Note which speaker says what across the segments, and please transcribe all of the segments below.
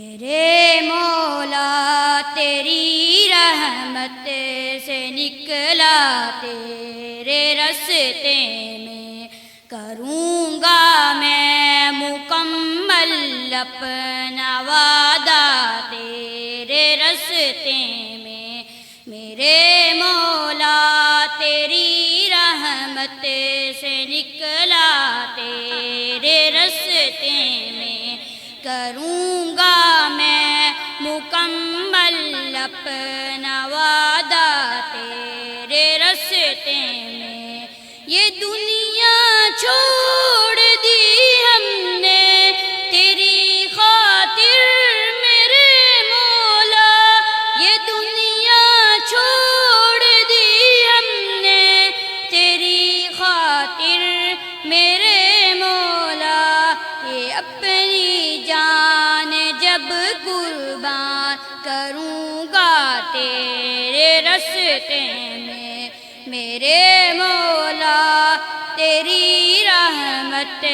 Speaker 1: میرے مولا تیری رحمت سے نکلا تیرے راستے میں، کروں گا میں مکمل اپنا وعدہ تیرے راستے میں۔ میرے مولا تیری رحمت سے نکلا تیرے راستے میں، کروں گا میں مکمل اپنا وعدہ تیرے راستے میں۔ یہ دنیا چھوڑ دی ہم نے تیری خاطر میرے مولا، یہ دنیا چھوڑ دی ہم نے تیری خاطر میرے مولا۔ یہ اپنی جان جب قربان کروں گا تیرے راستے میں، میرے مولا تیری رحمت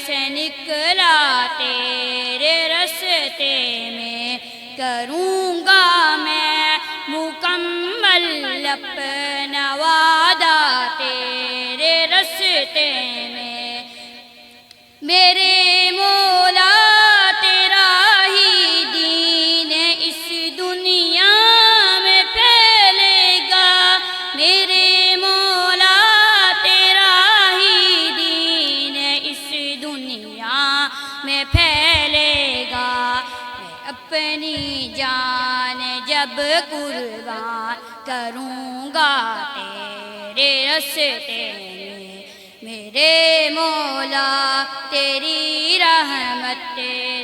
Speaker 1: سے نکلا تیرے راستے میں، کروں گا میں مکمل اپنا وعدہ تیرے راستے میں۔ میرے مولا تیرا ہی دین اس دنیا میں پھیلے گا، میرے مولا تیرا ہی دین اس دنیا میں پھیلے گا۔ میں اپنی جان جب قربان کروں گا تیرے راستے میں، میرے مولا تیری رحمت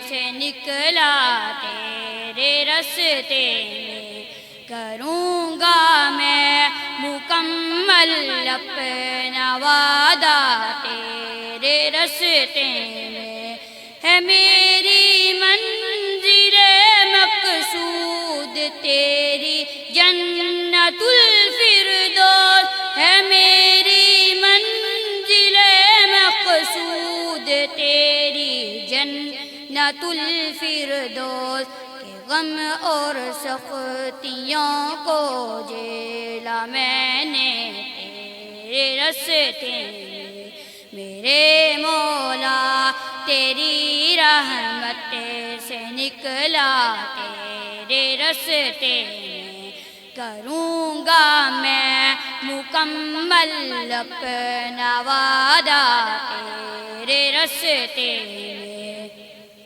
Speaker 1: سے نکلا تیرے راستے میں، کروں گا میں مکمل اپنا وعدہ تیرے راستے میں۔ ہے میری منزل مقصود تیری جنت الفردوس، ہے میری منزل مقصود تیری جنت الفردوس۔ کہ غم اور سختیوں کو جھیلا میں نے تیرے راستے میں، میرے مولا تیری رحمت سے نکلا تیرے راستے میں، کروں گا میں مکمل اپنا وعدہ تیرے راستے میں۔